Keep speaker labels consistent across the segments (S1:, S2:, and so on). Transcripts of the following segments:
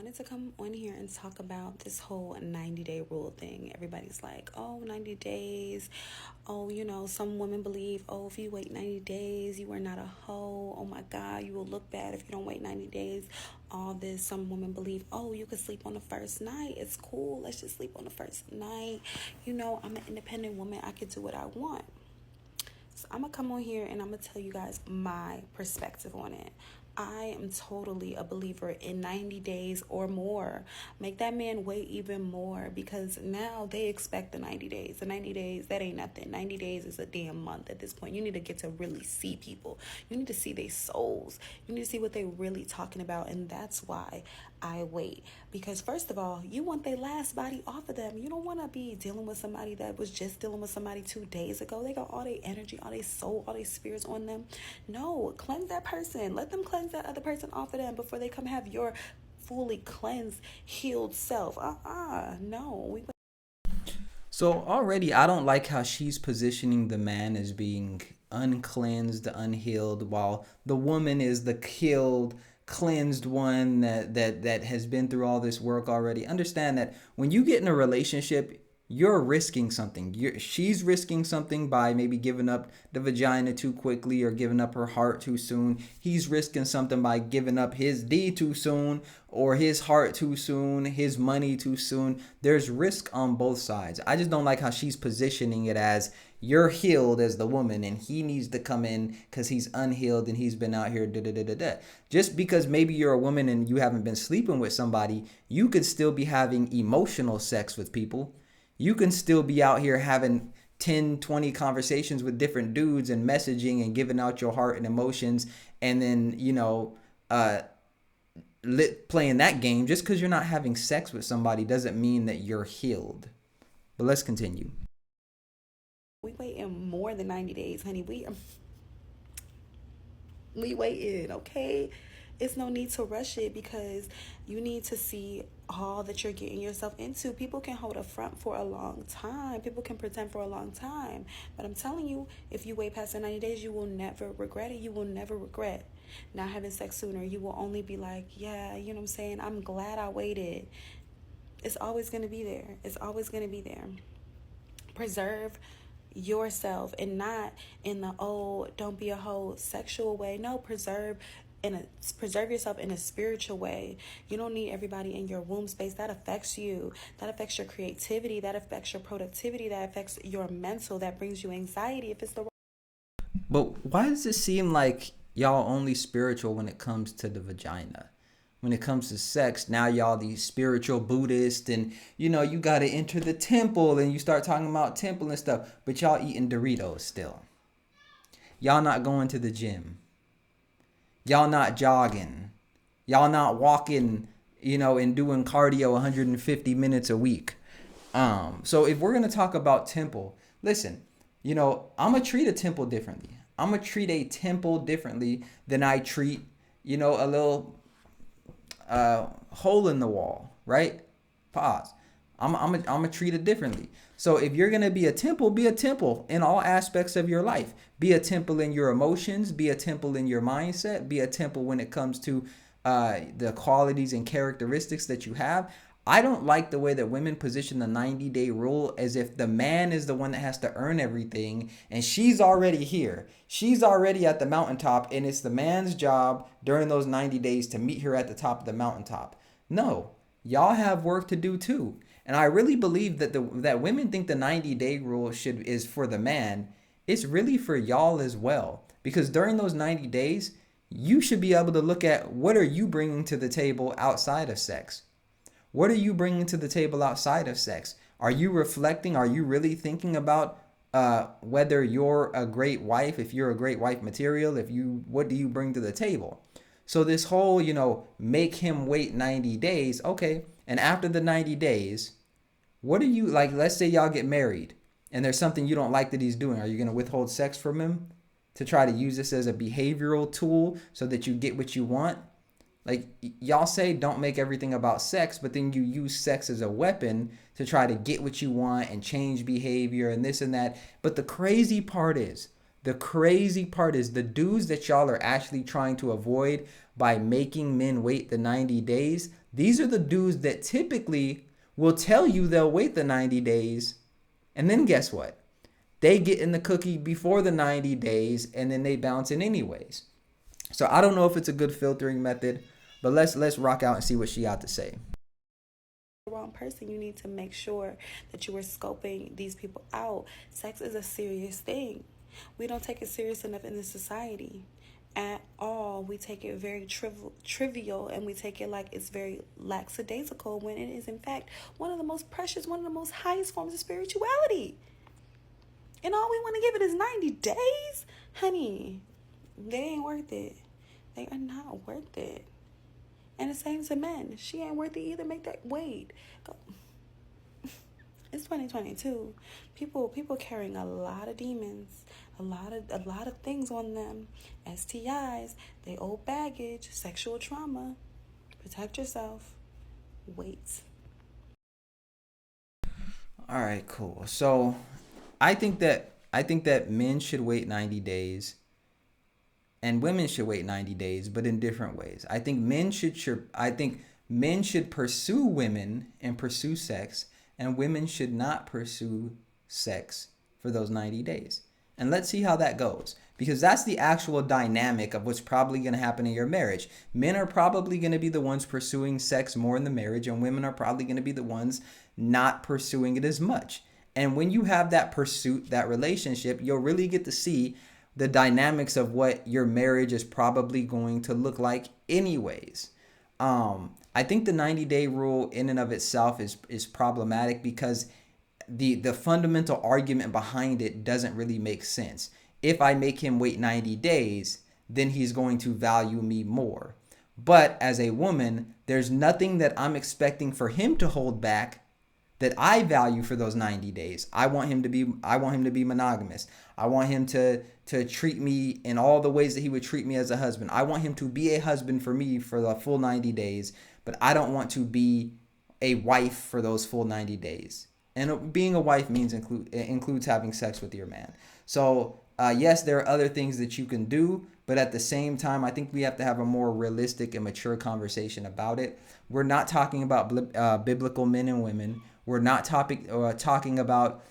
S1: wanted to come on here and talk about this whole 90-day rule thing. Everybody's like, oh, 90 days. Oh, some women believe, oh, if you wait 90 days, you are not a hoe. Oh my God, you will look bad if you don't wait 90 days. All this. Some women believe, oh, you could sleep on the first night. It's cool. Let's just sleep on the first night. I'm an independent woman. I could do what I want. So I'm going to come on here and I'm going to tell you guys my perspective on it. I am totally a believer in 90 days or more. Make that man wait even more because now they expect the 90 days. The 90 days, that ain't nothing. 90 days is a damn month at this point. You need to get to really see people. You need to see their souls. You need to see what they're really talking about. And that's why I wait. Because first of all, you want their last body off of them. You don't want to be dealing with somebody that was just dealing with somebody 2 days ago. They got all their energy, all their soul, all their spirits on them. No, cleanse that person. Let them cleanse that other person off of them before they come have your fully cleansed, healed self. No.
S2: So already, I don't like how she's positioning the man as being uncleansed, unhealed, while the woman is the healed, cleansed one that has been through all this work already. Understand that when you get in a relationship, you're risking something. She's risking something by maybe giving up the vagina too quickly or giving up her heart too soon. He's risking something by giving up his D too soon or his heart too soon, his money too soon. There's risk on both sides. I just don't like how she's positioning it as you're healed as the woman and he needs to come in because he's unhealed and he's been out here Just because maybe you're a woman and you haven't been sleeping with somebody, you could still be having emotional sex with people. You can still be out here having 10, 20 conversations with different dudes and messaging and giving out your heart and emotions and then, playing that game. Just because you're not having sex with somebody doesn't mean that you're healed. But let's continue.
S1: We waiting more than 90 days, honey. We waiting, okay? It's no need to rush it because you need to see all that you're getting yourself into. People can hold a front for a long time. People can pretend for a long time. But I'm telling you, if you wait past the 90 days, you will never regret it. You will never regret not having sex sooner. You will only be like, yeah, you know what I'm saying? I'm glad I waited. It's always going to be there. It's always going to be there. Preserve yourself and not in the don't be a whole sexual way. No, preserve yourself in a spiritual way. You don't need everybody in your womb space. That affects you. That affects your creativity. That affects your productivity. That affects your mental. That brings you anxiety if it's the.
S2: But why does it seem like y'all only spiritual when it comes to the vagina? When it comes to sex, now y'all these spiritual Buddhists and you got to enter the temple and you start talking about temple and stuff, but y'all eating Doritos still. Y'all not going to the gym. Y'all not jogging. Y'all not walking, and doing cardio 150 minutes a week. So if we're going to talk about temple, listen, I'm going to treat a temple differently. I'm going to treat a temple differently than I treat, a little hole in the wall, right? Pause. I'm gonna treat it differently. So if you're gonna be a temple in all aspects of your life. Be a temple in your emotions. Be a temple in your mindset. Be a temple when it comes to the qualities and characteristics that you have. I don't like the way that women position the 90-day rule as if the man is the one that has to earn everything and she's already here. She's already at the mountaintop and it's the man's job during those 90 days to meet her at the top of the mountaintop. No, y'all have work to do too. And I really believe that that women think the 90-day rule is for the man. It's really for y'all as well. Because during those 90 days, you should be able to look at what are you bringing to the table outside of sex. What are you bringing to the table outside of sex? Are you reflecting? Are you really thinking about whether you're a great wife, if you're a great wife material, what do you bring to the table? So this whole, make him wait 90 days. Okay. And after the 90 days, what are you like? Let's say y'all get married and there's something you don't like that he's doing. Are you going to withhold sex from him to try to use this as a behavioral tool so that you get what you want? Like y'all say don't make everything about sex, but then you use sex as a weapon to try to get what you want and change behavior and this and that. But the crazy part is The crazy part is the dudes that y'all are actually trying to avoid by making men wait the 90 days. These are the dudes that typically will tell you they'll wait the 90 days. And then guess what? They get in the cookie before the 90 days and then they bounce in anyways. So I don't know if it's a good filtering method, but let's rock out and see what she got to say.
S1: The wrong person, you need to make sure that you are scoping these people out. Sex is a serious thing. We don't take it serious enough in this society at all. We take it very trivial, and we take it like it's very lackadaisical when it is in fact one of the most precious, one of the most highest forms of spirituality. And all we want to give it is 90 days? Honey, they ain't worth it. They are not worth it. And the same to men. She ain't worth it either. Make that wait. Go. It's 2022. People carrying a lot of demons, a lot of things on them. STIs, they old baggage, sexual trauma. Protect yourself. Wait.
S2: All right, cool. So I think that men should wait 90 days and women should wait 90 days, but in different ways. I think men should pursue women and pursue sex, and women should not pursue sex for those 90 days. And let's see how that goes, because that's the actual dynamic of what's probably going to happen in your marriage. Men are probably going to be the ones pursuing sex more in the marriage, and women are probably going to be the ones not pursuing it as much. And when you have that pursuit, that relationship, you'll really get to see the dynamics of what your marriage is probably going to look like anyways. I think the 90-day rule in and of itself is problematic because the fundamental argument behind it doesn't really make sense. If I make him wait 90 days, then he's going to value me more. But as a woman, there's nothing that I'm expecting for him to hold back that I value for those 90 days. I want him to be monogamous. I want him to treat me in all the ways that he would treat me as a husband. I want him to be a husband for me for the full 90 days, but I don't want to be a wife for those full 90 days. And being a wife includes having sex with your man. So yes, there are other things that you can do, but at the same time, I think we have to have a more realistic and mature conversation about it. We're not talking about biblical men and women. We're not talking about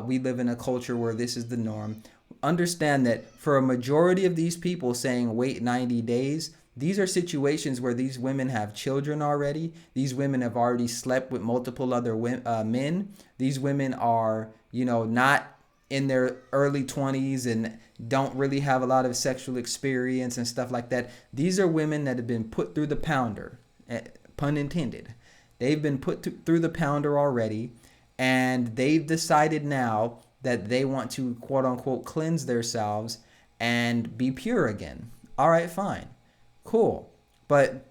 S2: we live in a culture where this is the norm. Understand that for a majority of these people saying wait 90 days, these are situations where these women have children already. These women have already slept with multiple other men. These women are, not in their early 20s and don't really have a lot of sexual experience and stuff like that. These are women that have been put through the pounder, pun intended. They've been put through the pounder already, and they've decided now that they want to, quote unquote, cleanse themselves and be pure again. All right, fine. Cool. But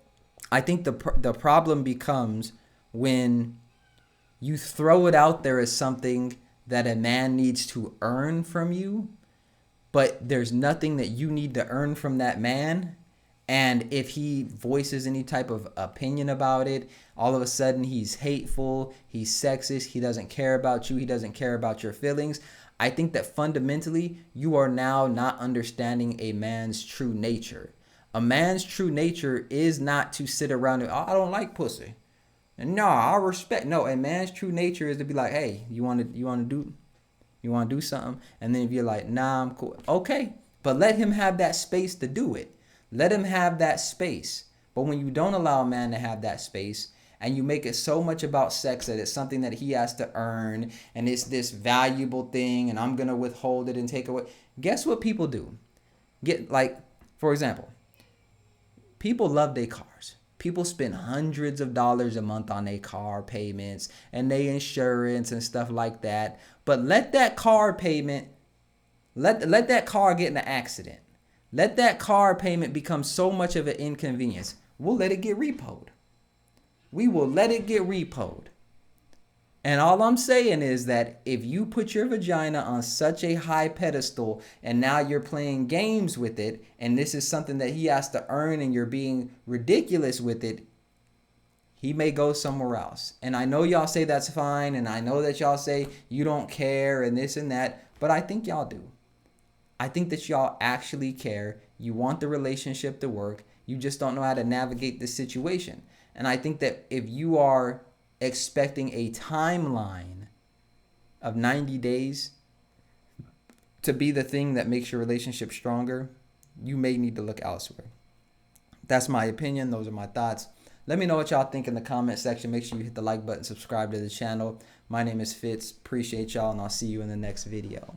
S2: I think the problem becomes when you throw it out there as something that a man needs to earn from you, but there's nothing that you need to earn from that man. And if he voices any type of opinion about it, all of a sudden he's hateful, he's sexist, he doesn't care about you, he doesn't care about your feelings. I think that fundamentally you are now not understanding a man's true nature. A man's true nature is not to sit around and, I don't like pussy. And no, I respect. No, a man's true nature is to be like, hey, you want to do something? And then if you're like, nah, I'm cool. Okay, but let him have that space to do it. Let him have that space. But when you don't allow a man to have that space and you make it so much about sex that it's something that he has to earn and it's this valuable thing and I'm going to withhold it and take away. Guess what people do? For example, people love their cars. People spend hundreds of dollars a month on their car payments and their insurance and stuff like that. But let that car payment, let that car get in an accident. Let that car payment become so much of an inconvenience. We'll let it get repoed. We will let it get repoed. And all I'm saying is that if you put your vagina on such a high pedestal and now you're playing games with it and this is something that he has to earn and you're being ridiculous with it, he may go somewhere else. And I know y'all say that's fine, and I know that y'all say you don't care and this and that, but I think y'all do. I think that y'all actually care. You want the relationship to work. You just don't know how to navigate the situation. And I think that if you are expecting a timeline of 90 days to be the thing that makes your relationship stronger, you may need to look elsewhere. That's my opinion. Those are my thoughts. Let me know what y'all think in the comment section. Make sure you hit the like button, subscribe to the channel. My name is Fitz. Appreciate y'all, and I'll see you in the next video.